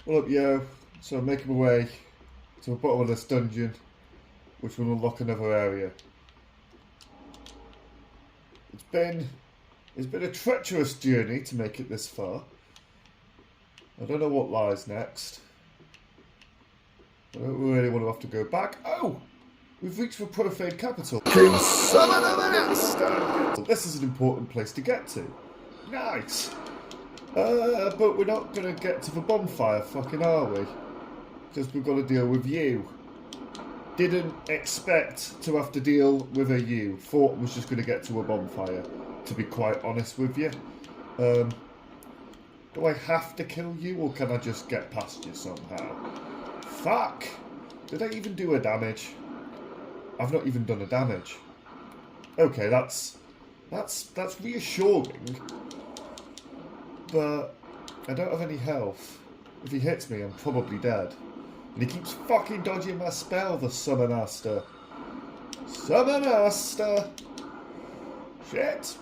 What up, yo? So I'm making my way to the bottom of this dungeon, which will unlock another area. It's been a treacherous journey to make it this far. I don't know what lies next. I don't really want to have to go back. Oh! We've reached the profane capital. King Summon of an Master! This is an important place to get to. Nice! But we're not going to get to the bonfire, fucking are we? Because we've got to deal with you. Didn't expect to have to deal with a you. Thought was just going to get to a bonfire, to be quite honest with you. Do I have to kill you, or can I just get past you somehow? Fuck! Did I even do a damage? I've not even done a damage. Okay, that's reassuring. But I don't have any health. If he hits me, I'm probably dead. And he keeps fucking dodging my spell, the Summon Master. Summon Master! Shit!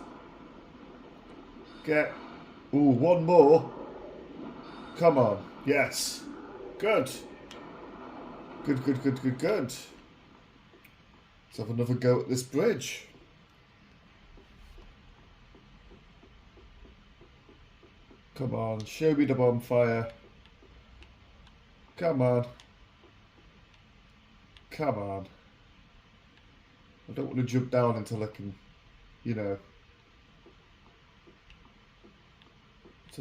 Get... Ooh, one more. Come on. Yes. Good. Good. Let's have another go at this bridge. Come on, show me the bonfire. Come on. Come on. I don't want to jump down until I can, until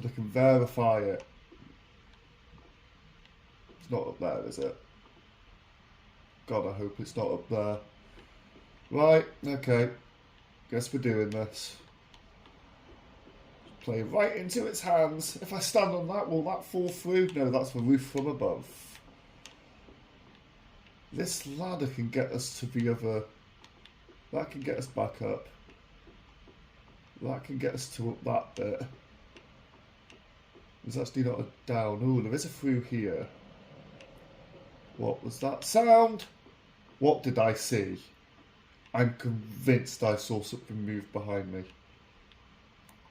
I can verify it. It's not up there, is it? God, I hope it's not up there. Right, okay. Guess we're doing this. Play right into its hands. If I stand on that, will that fall through? No, that's the roof from above. This ladder can get us to the other... That can get us back up. That can get us to up that bit. There's actually not a down. Oh, there is a through here. What was that sound? What did I see? I'm convinced I saw something move behind me.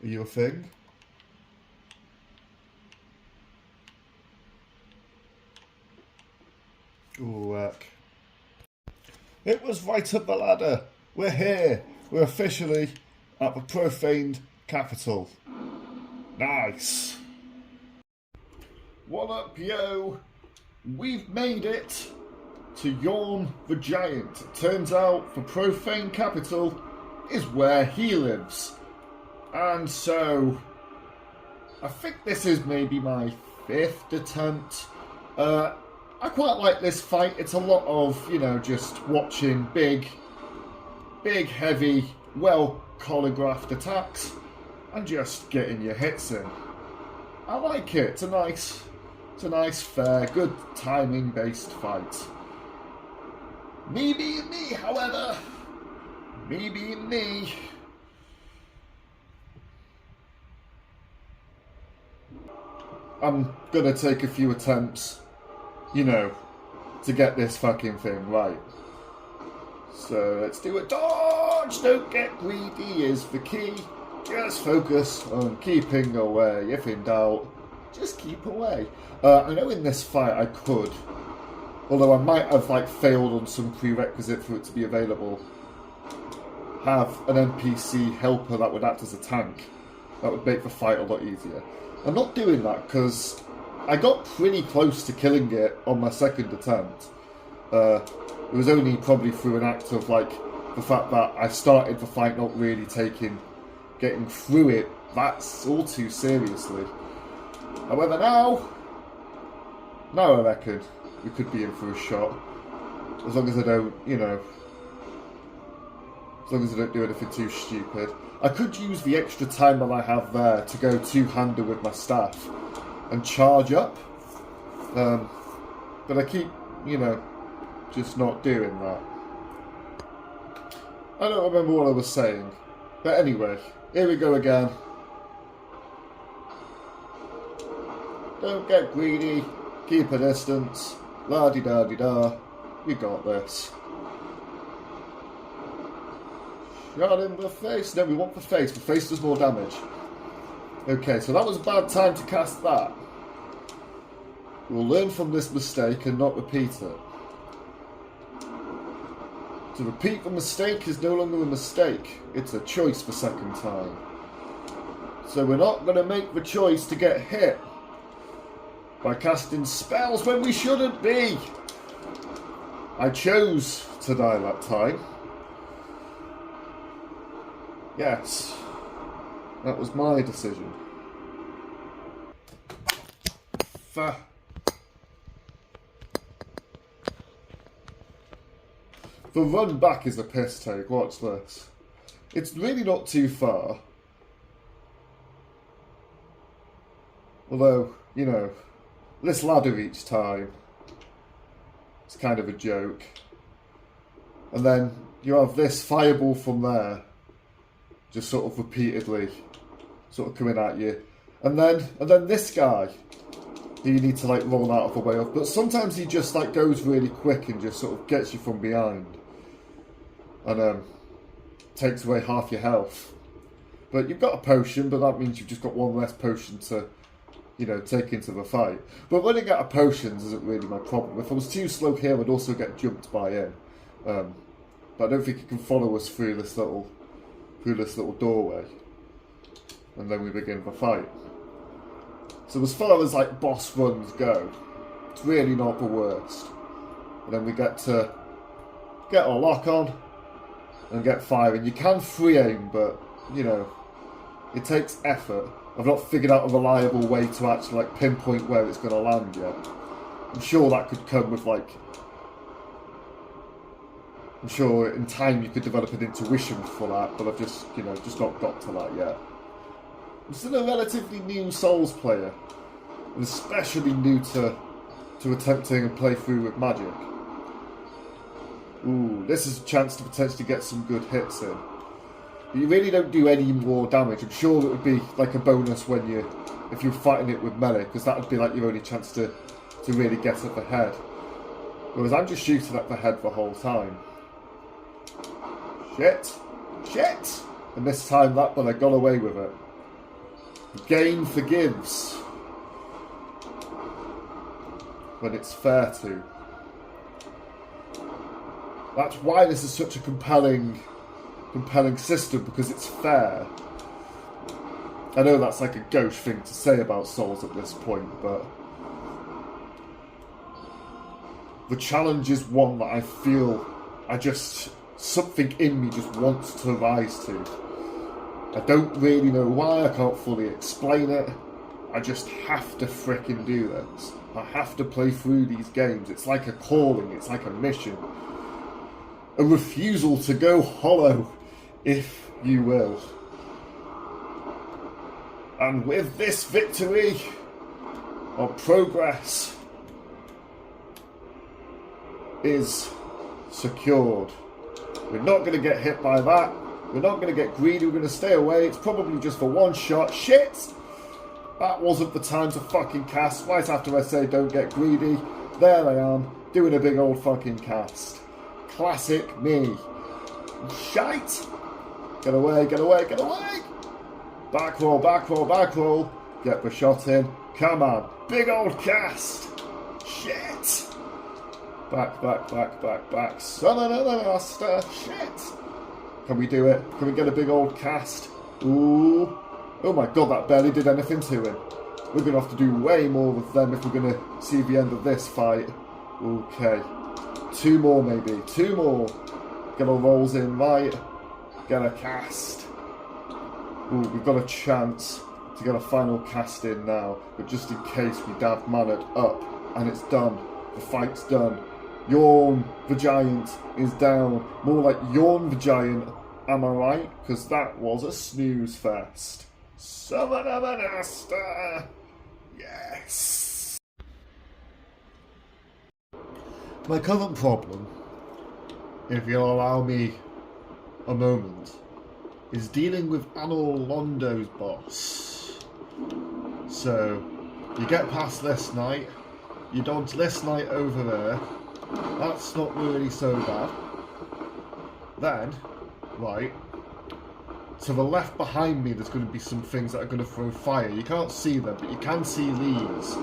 Are you a thing? Ooh, heck. It was right up the ladder. We're here. We're officially at the profaned capital. Nice. What up, yo? We've made it to Yorn the Giant. It turns out the profane capital is where he lives. And so, I think this is maybe my 5th attempt. I quite like this fight. It's a lot of, just watching big, heavy, well choreographed attacks and just getting your hits in. I like it. It's a nice, fair, good timing-based fight. Me being me, however, I'm gonna take a few attempts, to get this fucking thing right. So let's do a dodge! Don't get greedy is the key. Just focus on keeping away. If in doubt, just keep away. I know in this fight I could, although I might have failed on some prerequisite for it to be available, have an NPC helper that would act as a tank. That would make the fight a lot easier. I'm not doing that because I got pretty close to killing it on my 2nd attempt. It was only probably through an act of the fact that I started the fight not really getting through it that's all too seriously. However, now I reckon we could be in for a shot. As long as I don't, as long as I don't do anything too stupid. I could use the extra time that I have there to go two-handed with my staff and charge up. But I keep, just not doing that. I don't remember what I was saying. But anyway, here we go again. Don't get greedy. Keep a distance. La-di-da-di-da. We got this. Shot in the face. No, we want the face. The face does more damage. Okay, so that was a bad time to cast that. We'll learn from this mistake and not repeat it. To repeat the mistake is no longer a mistake, it's a choice the second time. So we're not going to make the choice to get hit by casting spells when we shouldn't be. I chose to die that time. Yes, that was my decision. The run back is a piss take, watch this. It's really not too far. Although, you know, this ladder each time, it's kind of a joke. And then you have this fireball from there, just sort of repeatedly, sort of coming at you. And then this guy, who you need to like roll out of the way of. But sometimes he just like goes really quick and just sort of gets you from behind. And takes away half your health. But you've got a potion, but that means you've just got one less potion to, you know, take into the fight. But running out of potions isn't really my problem. If I was too slow here, I'd also get jumped by him. But I don't think he can follow us through this little doorway. And then we begin the fight. So as far as like boss runs go, it's really not the worst. And then we get to get a lock on and get firing. You can free aim, but you know, it takes effort. I've not figured out a reliable way to actually like pinpoint where it's going to land yet. I'm sure that could come with like, I'm sure in time you could develop an intuition for that, but I've just, you know, just not got to that yet. I'm still a relatively new Souls player, and especially new to attempting a playthrough with magic. Ooh, this is a chance to potentially get some good hits in. But you really don't do any more damage. I'm sure it would be like a bonus when if you're fighting it with melee, because that would be like your only chance to really get at the head. Whereas I'm just shooting at the head the whole time. Shit! Shit! And this time that one, I got away with it. The game forgives. When it's fair to. That's why this is such a compelling system, because it's fair. I know that's like a gauche thing to say about Souls at this point, but the challenge is one that I feel something in me just wants to rise to. I don't really know why, I can't fully explain it. I just have to frickin' do this. I have to play through these games. It's like a calling, it's like a mission. A refusal to go hollow, if you will. And with this victory, our progress is secured. We're not going to get hit by that. We're not going to get greedy. We're going to stay away. It's probably just for one shot. Shit! That wasn't the time to fucking cast. Right after I say don't get greedy, there I am, doing a big old fucking cast. Classic me. Shite! Get away, get away, get away! Back roll, back roll, back roll. Get the shot in. Come on. Big old cast. Shit! Back, back, back, back, back. Son of a master. Shit! Can we do it? Can we get a big old cast? Ooh. Oh my god, that barely did anything to him. We're going to have to do way more with them if we're going to see the end of this fight. Okay. 2 more maybe. 2 more. Get our rolls in right. Get a cast. Ooh, we've got a chance to get a final cast in now. But just in case we dab man it up. And it's done. The fight's done. Yawn the Giant is down. More like Yawn the Giant. Am I right? Because that was a snooze fest. Summon a master! Yes! My current problem, if you'll allow me a moment, is dealing with Anor Londo's boss. So, you get past this night, you dodge this night over there, that's not really so bad. Then, right, to the left behind me there's going to be some things that are going to throw fire. You can't see them, but you can see these.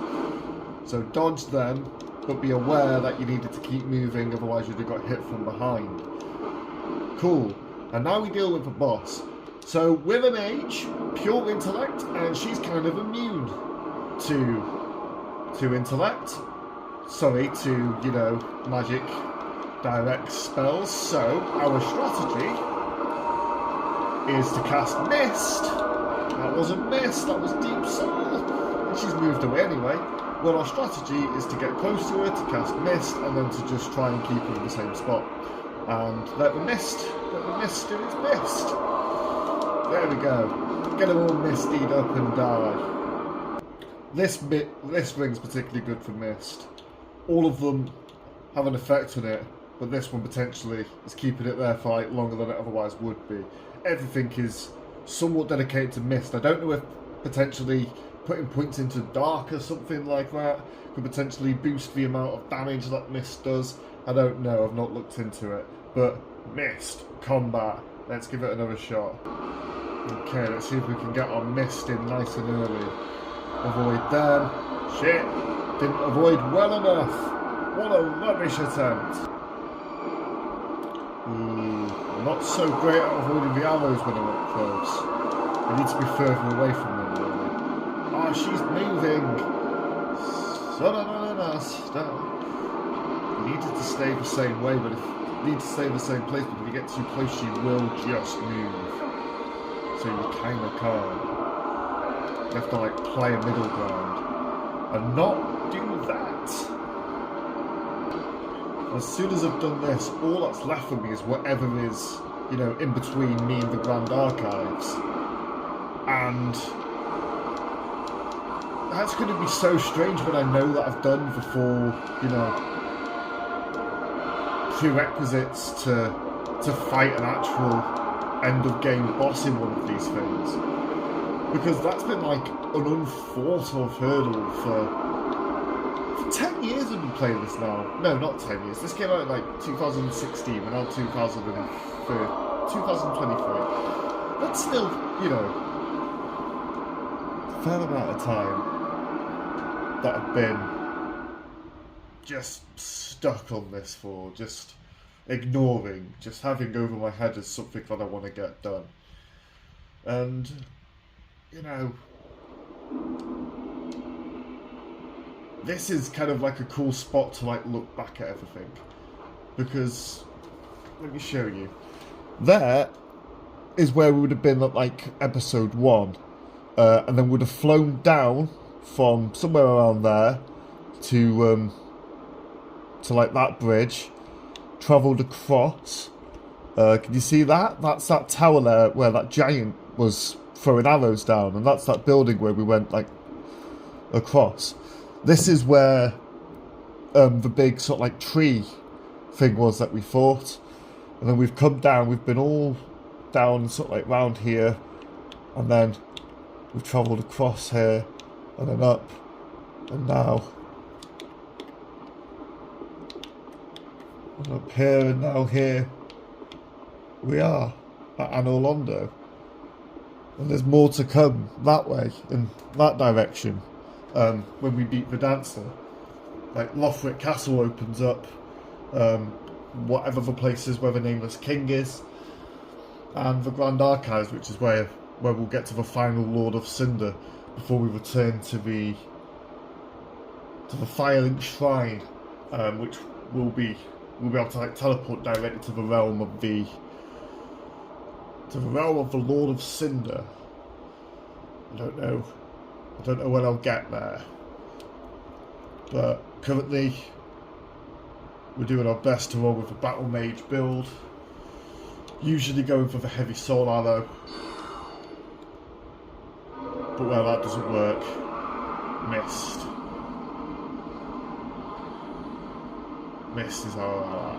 So dodge them, but be aware that you needed to keep moving, otherwise you'd have got hit from behind. Cool. And now we deal with the boss. So with a mage, pure intellect, and she's kind of immune to intellect. Sorry, to, you know, magic direct spells. So our strategy is to cast Mist. That wasn't Mist, that was Deep Soul. And she's moved away anyway. Well, our strategy is to get close to her, to cast Mist, and then to just try and keep her in the same spot. And let the mist do its mist. There we go. Get them all mistied up and die. This ring's particularly good for Mist. All of them have an effect on it, but this one potentially is keeping it there for like longer than it otherwise would be. Everything is somewhat dedicated to Mist. I don't know if potentially putting points into Dark or something like that could potentially boost the amount of damage that Mist does. I don't know, I've not looked into it. But Mist, combat, let's give it another shot. Okay, let's see if we can get our Mist in nice and early. Avoid them. Shit, didn't avoid well enough. What a rubbish attempt. Ooh, not so great at avoiding the arrows when I'm up close. I need to be further away from them, really. Oh, she's moving. Stop. You needed to stay the same way, but if you need to stay in the same place, but if you get too close, she will just move. So you kind of can't. You have to like play a middle ground and not do that. As soon as I've done this, all that's left for me is whatever is, you know, in between me and the Grand Archives. And that's going to be so strange when I know that I've done the full, you know, prerequisites to fight an actual end of game boss in one of these things, because that's been like an unthought of hurdle for 10 years I've been playing this now. No, not 10 years. This came out in like 2016, and now 2023. That's still, you know, a fair amount of time that I've been just stuck on this for, just ignoring, just having over my head as something that I want to get done. And, you know, this is kind of like a cool spot to like look back at everything, because let me show you. There is where we would have been at like episode 1, and then would have flown down from somewhere around there to like that bridge, travelled across. Can you see that? That's that tower there where that giant was throwing arrows down, and that's that building where we went like across. This is where the big sort of like tree thing was that we fought, and then we've come down, we've been all down sort of like round here, and then we've travelled across here and then up, and now and up here, and now here we are at Anor Londo, and there's more to come that way, in that direction. When we beat the dancer, like Lothric Castle opens up, whatever the place is where the Nameless King is, and the Grand Archives, which is where we'll get to the final Lord of Cinder before we return to the Firelink Shrine, which we'll be able to like teleport directly to the realm of the Lord of Cinder. I don't know when I'll get there, but currently we're doing our best to roll with a Battle Mage build, usually going for the heavy soul arrow, but where that doesn't work, Mist is our ally.